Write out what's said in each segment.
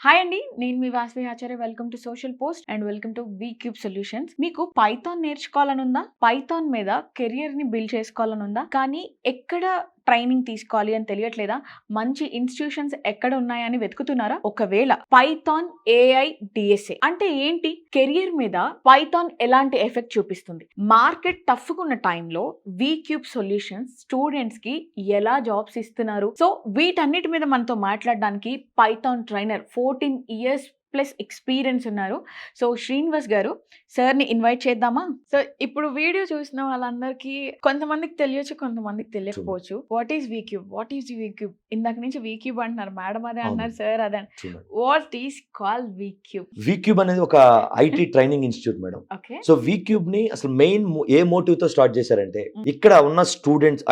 Hi అండి, నేను మీ Vasavi Acharya. Welcome to social post and welcome to VCube solutions. మీకు పైథాన్ నేర్చుకోవాలనుందా? పైథాన్ మీద కెరియర్ ని బిల్డ్ చేసుకోవాలనుందా? కానీ ఎక్కడ ట్రైనింగ్ తీసుకోవాలి అని తెలియట్లేదా? మంచి ఇన్స్టిట్యూషన్స్ ఎక్కడ ఉన్నాయని వెతుకుతున్నారా? ఒకవేళ పైథాన్ AI DSA అంటే ఏంటి? కెరియర్ మీద పైథాన్ ఎలాంటి ఎఫెక్ట్ చూపిస్తుంది? మార్కెట్ టఫ్ ఉన్న టైంలో వీక్యూబ్ సొల్యూషన్స్ స్టూడెంట్స్ కి ఎలా జాబ్స్ ఇస్తున్నారు? సో వీటన్నిటి మీద మనతో మాట్లాడడానికి Python trainer 14 years plus experience ఉన్నారు. సో శ్రీనివాస్ గారు, సార్ని ఇన్వైట్ చేద్దామా? సో ఇప్పుడు వీడియో చూసిన వాళ్ళందరికీ కొంతమందికి తెలియచ్చు, కొంతమందికి తెలియకపోవచ్చు. What is VCube? What is VCube? ఇందాక నుంచి వీక్యూబ్ అంటున్నారు, మేడం అదే అన్నారు, సార్ అదే. What is call VCube? VCube అనేది ఒక IT training institute madam. Okay. So VCube ని అసలు మెయిన్ ఏ మోటివ్ తో స్టార్ట్ చేశారంటే, ఇక్కడ ఉన్న స్టూడెంట్స్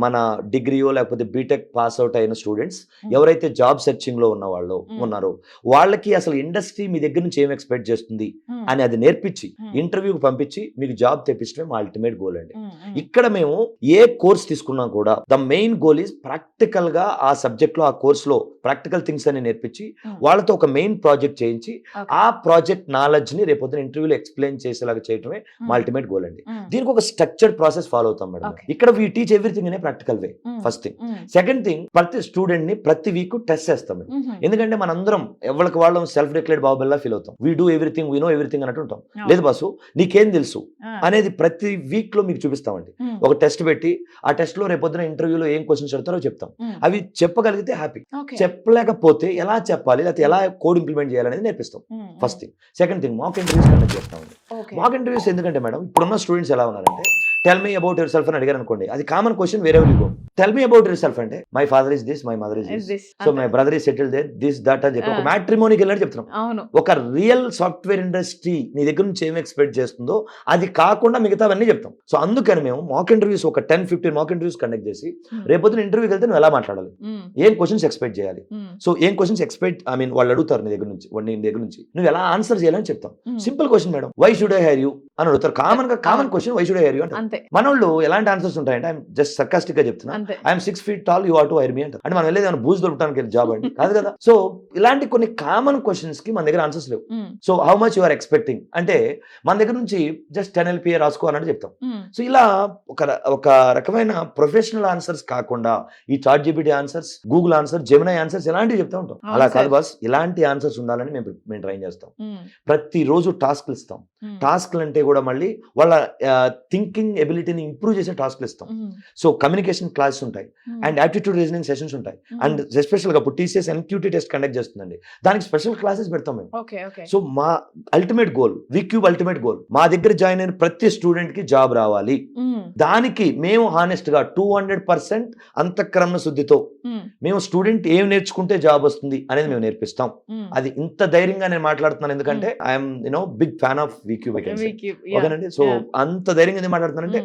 మన డిగ్రీయో లేకపోతే బీటెక్ పాస్ అవుట్ అయిన స్టూడెంట్స్ ఎవరైతే జాబ్ సెర్చింగ్ లో ఉన్న వాళ్ళు ఉన్నారో వాళ్ళకి అసలు ఇండస్ట్రీ మీ దగ్గర నుంచి ఏం ఎక్స్పెక్ట్ చేస్తుంది అని అది నేర్పించి ఇంటర్వ్యూకి పంపించి మీకు జాబ్ తెప్పించడమే మా అల్టిమేట్ గోల్ అండి. ఇక్కడ మేము ఏ కోర్స్ తీసుకున్నా కూడా the main goal is practical గా ఆ సబ్జెక్ట్ లో ఆ కోర్స్ లో ప్రాక్టికల్ థింగ్స్ అని నేర్పించి వాళ్ళతో ఒక మెయిన్ ప్రాజెక్ట్ చేయించి ఆ ప్రాజెక్ట్ నాలెడ్జ్ ని రేపొద్దున ఇంటర్వ్యూలో ఎక్స్ప్లెయిన్ చేసేలాగా చేయడమే మా అల్టిమేట్ గోల్ అండి. దీనికి ఒక స్ట్రక్చర్డ్ ప్రాసెస్ ఫాలో అవుతాం మేడం. ఇక్కడ we teach everything in a practical way. First thing. Second thing, ప్రతి స్టూడెంట్ ని ప్రతి వీక్ టెస్ట్ చేస్తాం. ఎందుకంటే మనందరం ఎవరికి వాళ్ళం సెల్ఫ్ డిక్లేర్డ్ బాబుల్లా ఫీల్ అవుతాం. We do everything, we know everything అన్నట్టు ఉంటాం. లేదు బాసు, నీకేం తెలుసు అనేది ప్రతి వీక్ లో మీకు చూపిస్తామండి. ఒక టెస్ట్ పెట్టి ఆ టెస్ట్ లో రేపొద్దున ఇంటర్వ్యూలో ఏం క్వశ్చన్స్ అడుగుతారో చెప్తాం. అవి చెప్పగలిగితే హ్యాపీ, చెప్పలేకపోతే ఎలా చెప్పాలి లేకపోతే ఎలా కోడ్ ఇంప్లిమెంట్ చేయాలనేది నేర్పిస్తాం. First thing. Second thing, mock interviews conduct చేస్తామండి. మాక్ ఇంటర్వ్యూస్ ఎందుకంటే మేడం, ఇప్పుడున్న స్టూడెంట్స్ ఎలా ఉన్నారంటే, tell me about yourself అని అడిగారు అనుకోండి, అది కామన్ క్వశ్చన్. వేరే go tell me about yourself అంటే my father is this, my mother is this, so my brother is settled there, this that అని చెప్పి ఒక మ్యాట్రిమోనీకి వెళ్ళి చెప్తున్నాం. ఒక రియల్ సాఫ్ట్వేర్ ఇండస్ట్రీ నీ దగ్గర నుంచి ఏం ఎక్స్పెక్ట్ చేస్తుందో అది కాకుండా మిగతావన్నీ చెప్తాం. సో అందుకని మేము మాక్ ఇంటర్వ్యూస్ ఒక 10-15 మాక్ ఇంటర్వ్యూస్ కండక్ట్ చేసి రేపొద్దున ఇంటర్వ్యూకి వెళ్తే నువ్వు ఎలా మాట్లాడాలి, ఏం క్వశ్చన్స్ ఎక్స్పెక్ట్ చేయాలి, సో ఏం క్వశ్చన్స్ ఎక్స్పెక్ట్ వాళ్ళు అడుగుతారు నీ దగ్గర నుంచి నువ్వు ఎలా ఆన్సర్ చేయాలని చెప్తాం. Simple question madam, why should I hire you అని అడుగుతారు. Common question, why should I hire you అంటే మనోళ్ళు ఎలాంటి ఆన్సర్స్ ఉంటాయంటే, ఐఎమ్ జస్ట్ సర్కాస్టిక్ గా చెప్తున్నా, I'm 6 feet tall, you are to hire me అంటారు. అంటే మనం వెళ్ళేది ఏమైనా బూజు దొరకడానికి జాబ్ అండి కాదు కదా. సో ఇలాంటి కొన్ని కామన్ క్వశ్చన్స్ కి మన దగ్గర ఆన్సర్స్ లేవు. So how much you are expecting అంటే మన దగ్గర నుంచి జస్ట్ 10 LPA రాసుకో అన్నట్టు చెప్తాం. సో ఇలా ఒక రకమైన ప్రొఫెషనల్ ఆన్సర్స్ కాకుండా ఈ chat GPT answers, Google answer, Gemini answers ఇలాంటివి చెప్తా ఉంటాం. అలా కాదు బాస్, ఇలాంటి ఆన్సర్స్ ఉండాలని మేము ట్రైన్ చేస్తాం. ప్రతిరోజు టాస్క్లు ఇస్తాం. టాస్క్లు అంటే కూడా మళ్ళీ వాళ్ళ థింకింగ్ ఎబిలిటీని ఇంప్రూవ్ చేసే టాస్క్లు ఇస్తాం. సో కమ్యూనికేషన్ క్లాసెస్ ఉంటాయి అండ్ యాప్టిట్యూడ్ రీజనింగ్ సెషన్స్ ఉంటాయి. అండ్ ఎస్పెషల్ గా ఇప్పుడు TCS NQT టెస్ట్ కండక్ట్ చేస్తుందండి, దానికి స్పెషల్ క్లాసెస్ పెడతాం మేము. సో మా ultimate goal, V Cube ultimate goal, మా దగ్గర జాయిన్ అయిన ప్రతి స్టూడెంట్ కి జాబ్ రావాలి. దానికి మేము హానెస్ట్ గా 200% అంతఃకరణ శుద్ధితో మేము స్టూడెంట్ ఏం నేర్చుకుంటే జాబ్ వస్తుంది అనేది మేము నేర్పిస్తాం. అది ఇంత ధైర్యంగా నేను మాట్లాడుతున్నాను ఎందుకంటే I'm big fan of V Cube. ఓకేనండి. సో అంత ధైర్యంగా ఎందుకు మాట్లాడుతున్నానంటే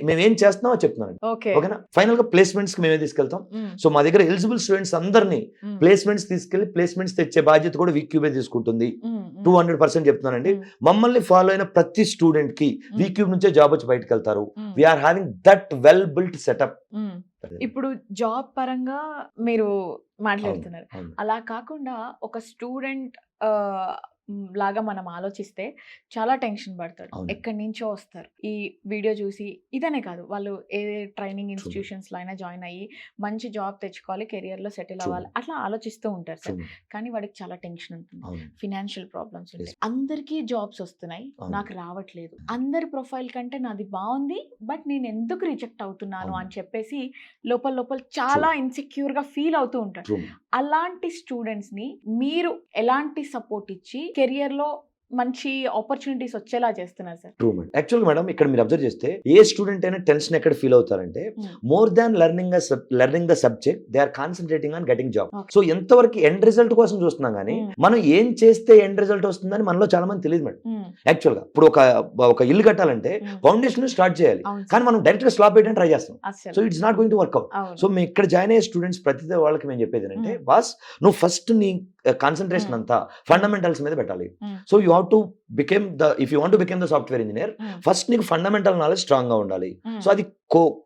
మేము ఏం చేస్తున్నామో చెప్తున్నాను. ఓకేనా. ఫైనల్ గా ప్లేస్మెంట్స్ కి మేమే తీసుకెళ్తాం. సో మా దగ్గర ఎలిజిబుల్ స్టూడెంట్స్ అందరినీ ప్లేస్మెంట్స్ తీసుకెళ్లి ప్లేస్మెంట్స్ తెచ్చే బాధ్యత కూడా వీక్యూబే తీసుకుంటుంది. 200% చెప్తున్నానండి. మమ్మల్ని ఫాలో అయిన ప్రతి స్టూడెంట్ కి వీక్యూబ్ నుంచే జాబ్ వచ్చి బయటకు వెళ్తారు. We are having that well built setup. ఇప్పుడు జాబ్ పరంగా మీరు మాట్లాడుతున్నారు, అలా కాకుండా ఒక స్టూడెంట్ లాగా మనం ఆలోచిస్తే చాలా టెన్షన్ పడతాడు. ఎక్కడి నుంచో వస్తారు ఈ వీడియో చూసి. ఇదనే కాదు, వాళ్ళు ఏ ట్రైనింగ్ ఇన్స్టిట్యూషన్స్ లో అయినా జాయిన్ అయ్యి మంచి జాబ్ తెచ్చుకోవాలి, కెరియర్ లో సెటిల్ అవ్వాలి, అట్లా ఆలోచిస్తూ ఉంటారు సార్. కానీ వాడికి చాలా టెన్షన్ ఉంటుంది, ఫినాన్షియల్ ప్రాబ్లమ్స్ ఉంటాయి. అందరికీ జాబ్స్ వస్తున్నాయి, నాకు రావట్లేదు. అందరి ప్రొఫైల్ కంటే నాది బాగుంది, బట్ నేను ఎందుకు రిజెక్ట్ అవుతున్నాను అని చెప్పేసి లోపల చాలా ఇన్సెక్యూర్ గా ఫీల్ అవుతూ ఉంటాడు. అలాంటి స్టూడెంట్స్ ని మీరు ఎలాంటి సపోర్ట్ ఇచ్చి కెరియర్ లో మంచి ఆపర్చునిటీస్ వచ్చేలా చేస్తున్నారు sir? True madam. Actual madam, ఇక్కడ మీరు అబ్జర్వ్ చేస్తే ఏ స్టూడెంట్ అయినా టెన్షన్ ఎక్కడ ఫీల్ అవుతారంటే, more than learning the subject they are concentrating on getting job. So ఎంతవరకు ఎండ్ రిజల్ట్ కోసం చూస్తున్నాం కానీ మనం ఏం చేస్తే ఎండ్ రిజల్ట్ వస్తుందని మనలో చాలా మంది తెలియదు మేడం. యాక్చువల్ గా ఇప్పుడు ఒక ఇల్లు కట్టాలంటే ఫౌండేషన్ స్టార్ట్ చేయాలి, కానీ మనం డైరెక్ట్ గా స్లాబ్ వేయడానికి ట్రై చేస్తాం. So it's not going to work out. So మేము ఇక్కడ జాయిన్ అయ్యే స్టూడెంట్స్ ప్రతి వాళ్ళకి మేము చెప్పేది ఏంటంటే, బాస్ నువ్వు ఫస్ట్ నీ కాన్సన్ట్రేషన్ అంతా ఫండమెంటల్స్ మీద పెట్టాలి. Mm. So you have to become if you want to become the software engineer, first నీకు ఫండమెంటల్ నాలెడ్జ్ స్ట్రాంగ్ గా ఉండాలి. సో అది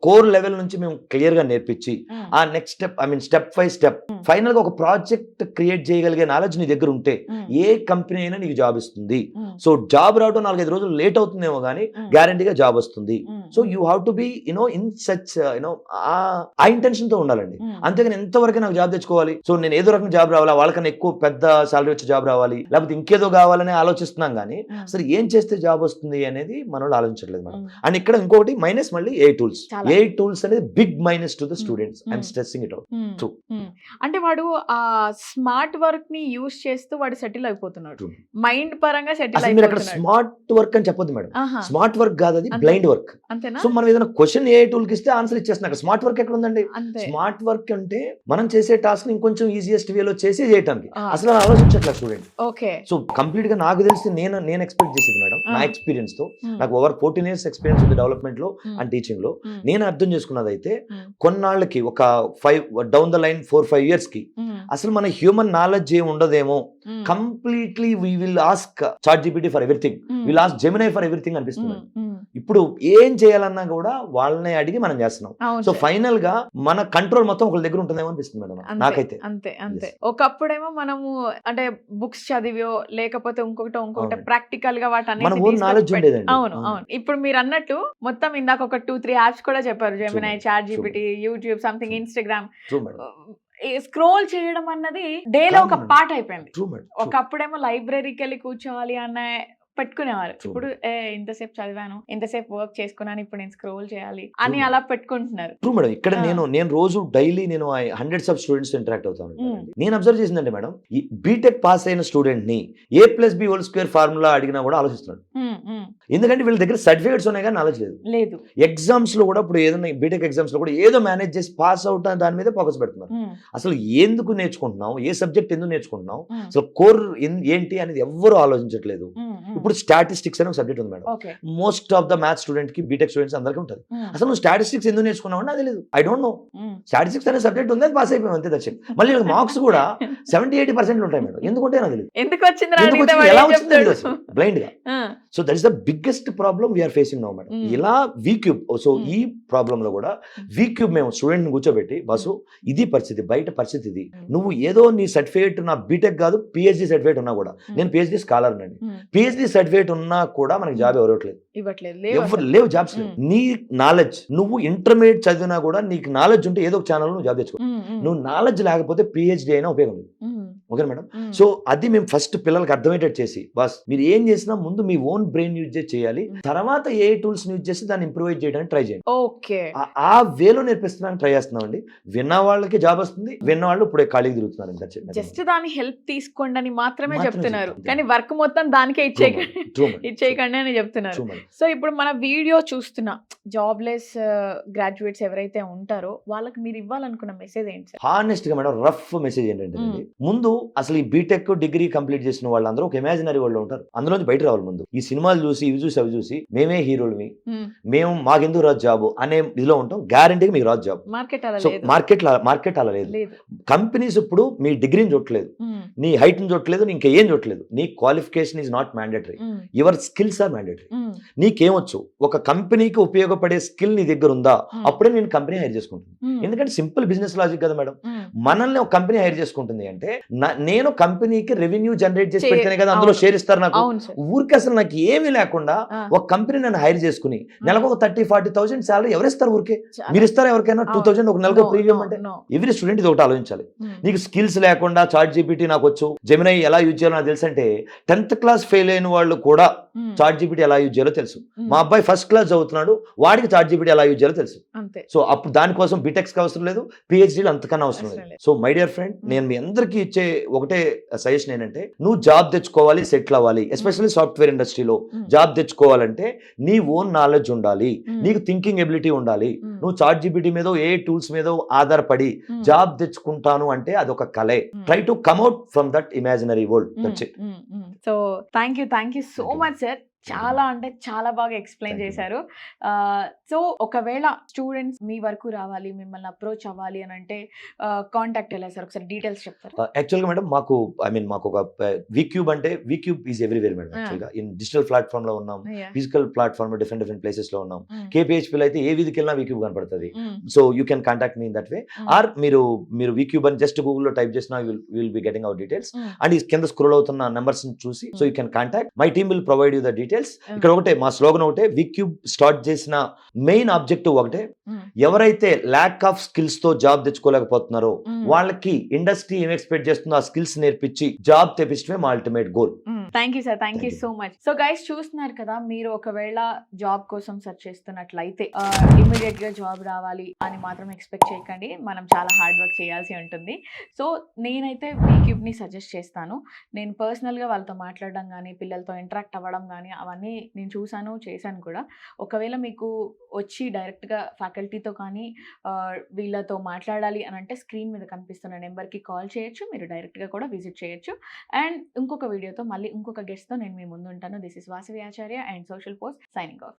కోర్ లెవెల్ నుంచి మేము క్లియర్ గా నేర్పించి ఆ next step step by step final గా ఒక ప్రాజెక్ట్ క్రియేట్ చేయగలిగే నాలెడ్జ్ నీ దగ్గర ఉంటే ఏ కంపెనీ అయినా నీకు జాబ్ ఇస్తుంది. సో జాబ్ రావడం 4-5 రోజులు లేట్ అవుతుందేమో కానీ గ్యారంటీగా జాబ్ వస్తుంది. So you have to be in such ఆ ఇంటెన్షన్ తో ఉండాలండి. అంతేగాని ఎంతవరకు నాకు జాబ్ తెచ్చుకోవాలి, సో నేను ఏదో రకం జాబ్ రావాలా, వాళ్ళకన్నా ఎక్కువ పెద్ద సాలరీ వచ్చే జాబ్ రావాలి, లేకపోతే ఇంకేదో కావాలని ఆలోచిస్తున్నాం కానీ అసలు ఏం చేస్తే జాబ్ వస్తుంది అనేది మనోళ్ళు ఆలోచించట్లేదు మేడం. అండ్ ఇక్కడ ఇంకొకటి మైనస్ మళ్ళీ ఏ టూల్స్ అనేది big minus to the students. I'm stressing it out. అంటే వాడు ఆ స్మార్ట్ వర్క్ ని యూస్ చేస్తూ వాడు సెటిల్ అయిపోతున్నాడు, మైండ్ పరంగా సెటిల్ మీరు అక్కడ అయిపోతున్నాడు. స్మార్ట్ వర్క్ అని చెప్పొద్దు మేడం. స్మార్ట్ వర్క్ కాదు, అది బ్లైండ్ వర్క్. అంతేనా? సో మనం ఏదైనా క్వశ్చన్ ఏ టూల్ కి ఇస్తే ఆన్సర్ ఇచ్చేస్తున్నా. స్మార్ట్ వర్క్ ఎక్కడ ఉందండి? స్మార్ట్ వర్క్ అంటే మనం చేసే టాస్క్ ని ఇంకొంచెం ఈజియెస్ట్ వేలో చేసి చేయడానికి అసలు ఆలోచించట్లేదు స్టూడెంట్. ఓకే. సో కంప్లీట్ గా నాకు తెలిసి నేను ఎక్స్పెక్ట్ చేసేది మేడం, నా ఎక్స్పీరియన్స్ తో, నాకు ఓవర్ 14 years ఎక్స్పీరియన్స్ ఉంది డెవలప్మెంట్ లో అండ్ టీచింగ్ లో. నేను అర్థం చేసుకున్నది అయితే కొన్నాళ్ళకి ఒక 5 డౌన్ ద లైన్ 4-5 years కి అసలు మన హ్యూమన్ నాలెడ్జ్ ఏమి ఉండదేమో, completely we will ask ChatGPT for everything, will ask Gemini for everything అనిపిస్తుంది. ఇప్పుడు ఏం చేయాలన్నా కూడా వాళ్ళని అడిగి మనం చేస్తున్నాం. సో ఫైనల్ గా మన కంట్రోల్ మొత్తం ఒకళ్ళ దగ్గర ఉంటుందేమో అనిపిస్తుంది మేడం నాకైతే. అంతే. ఒకప్పుడేమో మనము అంటే బుక్స్ చదివో లేకపోతే ఇంకొకటి ప్రాక్టికల్ గా మన ఓన్ నాలెడ్జ్ ఉండేదండి. అవును. ఇప్పుడు మీరు అన్నట్టు మొత్తం ఇందాక ఒక 2-3 యాప్స్ కూడా చెప్పారు, Gemini, ChatGPT, YouTube, something, Instagram. Scroll చేయడం అన్నది డేలో ఒక పార్ట్ అయిపోయింది. ఒకప్పుడేమో లైబ్రరీకి వెళ్ళి కూర్చోవాలి అన్న పెట్టుకునేవారు. ఇప్పుడు ఇంతసేపు చదివాను, ఇంతసేపు వర్క్ చేసుకున్నాను, ఇప్పుడు నేను స్క్రోల్ చేయాలి అని అలా పెట్టుకుంటున్నారు. True madam. ఇక్కడ నేను రోజు డైలీ నేను హండ్రెడ్స్ ఆఫ్ స్టూడెంట్స్ ఇంటరాక్ట్ అవుతాను. నేను అబ్జర్వ్ చేసిందంటే మేడం, ఈ బీటెక్ పాస్ అయిన స్టూడెంట్ ని A+B² ఫార్ములా అడిగినా కూడా ఆలోచిస్తున్నాడు. ఎందుకంటే వీళ్ళ దగ్గర సర్టిఫికేట్స్ ఉన్నాయి కానీ నాలెడ్జ్ లేదు. ఎగ్జామ్స్ లో కూడా ఇప్పుడు ఏదైనా బీటెక్ ఎగ్జామ్స్ లో కూడా ఏదో మేనేజ్ చేసి పాస్ అవుట్ దాని మీద ఫోకస్ పెడుతున్నారు. అసలు ఎందుకు నేర్చుకుంటున్నాం, ఏ సబ్జెక్ట్ ఎందుకు నేర్చుకుంటున్నాం, అసలు కోర్ ఏంటి అనేది ఎవ్వరూ ఆలోచించట్లేదు. ఇప్పుడు స్టాటిస్టిక్స్ అనే ఒక సబ్జెక్ట్ ఉంది madam, most of the maths student కి బీటెక్ స్టూడెంట్స్ అందరికీ ఉంటుంది. అసలు నువ్వు స్టాటిస్టిక్స్ ఎందుకు నేర్చుకున్నావు అంటే అది లేదు, ఐ డోంట్ నో. స్టాటిస్టిక్స్ అనే సబ్జెక్ట్ ఉంది, అది పాస్ అయిపోయాం అంతే. దర్శనం మళ్ళీ మార్క్స్ కూడా 70-80% ఉంటాయి మేడం. ఎందుకంటే నాకు తెలియదు ఎలా వచ్చింది బ్లైండ్ గా. So that is the biggest problem we are facing now madam. ఇలా వీక్యూబ్, సో ఈ ప్రాబ్లమ్ లో కూడా వీక్యూబ్ మేము స్టూడెంట్ ని కూర్చోబెట్టి, బస్సు ఇది పరిస్థితి, బయట పరిస్థితి ఇది, నువ్వు ఏదో నీ సర్టిఫికేట్, నా బీటెక్ కాదు PhD సర్టిఫికేట్ ఉన్నా కూడా, నేను PhD స్కాలర్ అండి, PhD సర్టిఫికేట్ ఉన్నా కూడా మనకి జాబ్ ఎవరు ఎవరు లేవు, జాబ్స్ లేవు. నీ నాలెడ్జ్, నువ్వు ఇంటర్మీడియట్ చదివినా కూడా నీకు నాలెడ్జ్ ఉంటే ఏదో ఒక ఛానల్ నువ్వు జాబ్ తెచ్చుకో. నువ్వు నాలెడ్జ్ లేకపోతే PhD అయినా ఉపయోగం లేదు. Okay madam. సో అది మేము ఫస్ట్ పిల్లలకి అర్థమయ్యేటట్టు చేసి, బస్ మీరు ఏం చేసినా ముందు మీ ఓన్ బ్రెయిన్ యూజ్ చేసి చేయాలి, తర్వాత ఏ టూల్స్ యూజ్ చేసి దాన్ని ఇంప్రూవ్ చేయడానికి ట్రై చేయండి. ఓకే, ఆ వేలో నేర్పిస్తున్నాను, ట్రై చేస్తున్నాం అండి. విన్న వాళ్ళకి జాబ్ వస్తుంది, విన్న వాళ్ళు ఇప్పుడే ఖాళీకి తిరుగుతున్నారు. జస్ట్ దాని హెల్ప్ తీసుకోండి అని మాత్రమే చెప్తున్నారు, కానీ వర్క్ మొత్తం దానికే ఇచ్చేయకండి అని చెప్తున్నారు. సో ఇప్పుడు మన వీడియో చూస్తున్న జాబ్లెస్ గ్రాడ్యుయేట్స్ ఎవరైతే ఉంటారో వాళ్ళకి మీరు ఇవ్వాలనుకున్న మెసేజ్ ఏంటి సార్? హానెస్ట్ గా మేడం, రఫ్ మెసేజ్ ఏంటంటే, ముందు అసలు ఈ బీటెక్ డిగ్రీ కంప్లీట్ చేసిన వాళ్ళందరూ ఒక ఇమాజినరీ వాళ్ళు ఉంటారు, అందులోంచి బయట రావాలి. ముందు ఈ సినిమాలు చూసి, ఇవి చూసి, అవి చూసి మేమే హీరోలు, మేము మాకెందుకు రాదు జాబ్ అనే ఇదిలో ఉంటాం. గ్యారంటీగా మీకు రాదు జాబ్. మార్కెట్ అలా లేదు. కంపెనీస్ ఇప్పుడు మీ డిగ్రీని చూడట్లేదు, నీ హైట్ ని చూడట్లేదు, ఇంకా ఏం చూడట్లేదు. నీ qualification is not mandatory, your skills are mandatory. నీకేమొచ్చు, ఒక కంపెనీకి ఉపయోగపడే స్కిల్ నీ దగ్గర ఉందా, అప్పుడే నేను కంపెనీ హైర్ చేసుకుంటాను. ఎందుకంటే సింపుల్ బిజినెస్ లాజిక్ కదా మేడం. మనల్ని ఒక కంపెనీ హైర్ చేసుకుంటుంది అంటే నేను కంపెనీకి రెవెన్యూ జనరేట్ చేసి పెడితేనే కదా అందులో షేర్ ఇస్తారు నాకు. ఊరికి అసలు నాకు ఏమీ లేకుండా ఒక కంపెనీ నన్ను హైర్ చేసుకుని నెలకు ఒక 30-40,000 శాలరీ ఎవరిస్తారు? ఊరికే మీరు ఇస్తారా ఎవరికైనా 2,000 ఒక నెలకు ప్రీమియం? అంటే ఎవ్రీ స్టూడెంట్ ఇది ఒకటి ఆలోచించాలి. నీకు స్కిల్స్ లేకుండా ChatGPT నాకు వచ్చు, Gemini ఎలా యూజ్ చేయాలో నాకు తెలుసు అంటే 10th క్లాస్ ఫెయిల్ అయిన వాళ్ళు కూడా ChatGPT ఎలా యూజ్ చేయాలో తెలుసు. మా అబ్బాయి 1st క్లాస్ చదువుతున్నాడు, వాడికి ChatGPT ఎలా యూజ్ చేయాలో తెలుసు. సో అప్పుడు దానికోసం బీటెక్స్ అవసరం లేదు, PhDలు అంతకన్నా అవసరం లేదు. సో మై డియర్ ఫ్రెండ్, నేను మీ అందరికీ ఇచ్చే ఒకటే సజెషన్ ఏంటంటే, నువ్వు జాబ్ తెచ్చుకోవాలి, సెటిల్ అవ్వాలి. ఎస్పెషల్లీ సాఫ్ట్వేర్ ఇండస్ట్రీలో జాబ్ తెచ్చుకోవాలంటే నీ ఓన్ నాలెడ్జ్ ఉండాలి, నీకు థింకింగ్ ఎబిలిటీ ఉండాలి. నువ్వు ChatGPT మీదో ఏ టూల్స్ మీదో ఆధారపడి జాబ్ తెచ్చుకుంటాను అంటే అదొక కలే. Try to కమ్అట్ from that imaginary world. So thank you so much sir. చాలా అంటే చాలా బాగా ఎక్స్ప్లెయిన్ Thank you, చేశారు. సో ఒకవేళ స్టూడెంట్స్ మీ వరకు రావాలి, మిమ్మల్ని అప్రోచ్ అవ్వాలి అని అంటే కాంటాక్ట్ ఎలా సార్? ఒకసారి డీటెయిల్స్ చెప్తారా? యాక్చువల్‌గా మేడం మాకు ఒక వీక్యూబ్ అంటే వీక్యూబ్ ఈజ్ ఎవ్రీవేర్ మేడం. యాక్చువల్‌గా ఇన్ డిజిటల్ ప్లాట్‌ఫార్మ్‌లో ఉన్నాం. యాహ్! ఫిజికల్ ప్లాట్‌ఫార్మ్‌లో డిఫరెంట్ ప్లేసెస్‌లో ఉన్నాం. హ్మ్. కేపీహెచ్‌పీలో అయితే ఏ వీధికెళ్ళినా వీక్యూబ్ కనపడతది. Hmm. So you can contact me in that way. Hmm. Or మీరు వీక్యూబ్ అని జస్ట్ గూగుల్‌లో టైప్ చేసినా will be getting our details. Hmm. And ఈ కింద స్క్రోల్ అవుతున్న నంబర్స్‌ని చూసి so you can contact. My team will provide you the details. ఇక్కడ ఒకటే మా స్లోగన్ ఒకటే, వీక్యూబ్ స్టార్ట్ చేసిన మెయిన్ ఆబ్జెక్టివ్ ఒకటే, హ్మ్. ఎవరైతే ల్యాక్ ఆఫ్ స్కిల్స్‌తో జాబ్ తెచ్చుకోలేకపోతున్నారో హ్మ్. వాళ్ళకి ఇండస్ట్రీ ఏం ఎక్స్‌పెక్ట్ చేస్తుందో ఆ స్కిల్స్ నేర్పించి జాబ్ తెప్పించడమే మా ultimate goal. Thank you sir. Thank you Thank you. So much. So guys చూస్తున్నారు కదా, మీరు ఒకవేళ జాబ్ కోసం సెర్చ్ చేస్తున్నట్లయితే ఇమ్మీడియట్ గా జాబ్ రావాలి అని మాత్రం ఎక్స్పెక్ట్ చేయకండి. మనం చాలా హార్డ్ వర్క్ చేయాల్సి ఉంటుంది. సో నేనైతే వీక్యూబ్ ని సజెస్ట్ చేస్తాను. నేను పర్సనల్ గా వాళ్ళతో మాట్లాడడం కానీ, పిల్లలతో ఇంటరాక్ట్ అవ్వడం కానీ అవన్నీ నేను చూసాను, చేశాను కూడా. ఒకవేళ మీకు వచ్చి డైరెక్ట్ గా ఫ్యాకల్టీతో కానీ వీళ్ళతో మాట్లాడాలి అని అంటే స్క్రీన్ మీద కనిపిస్తున్న నెంబర్కి కాల్ చేయొచ్చు. మీరు డైరెక్ట్ గా కూడా విజిట్ చేయొచ్చు. అండ్ ఇంకొక వీడియోతో మళ్ళీ ఇంకొక గెస్ట్‌తో నేను మీ ముందు ఉంటాను. This is Vasavi Acharya and social post signing off.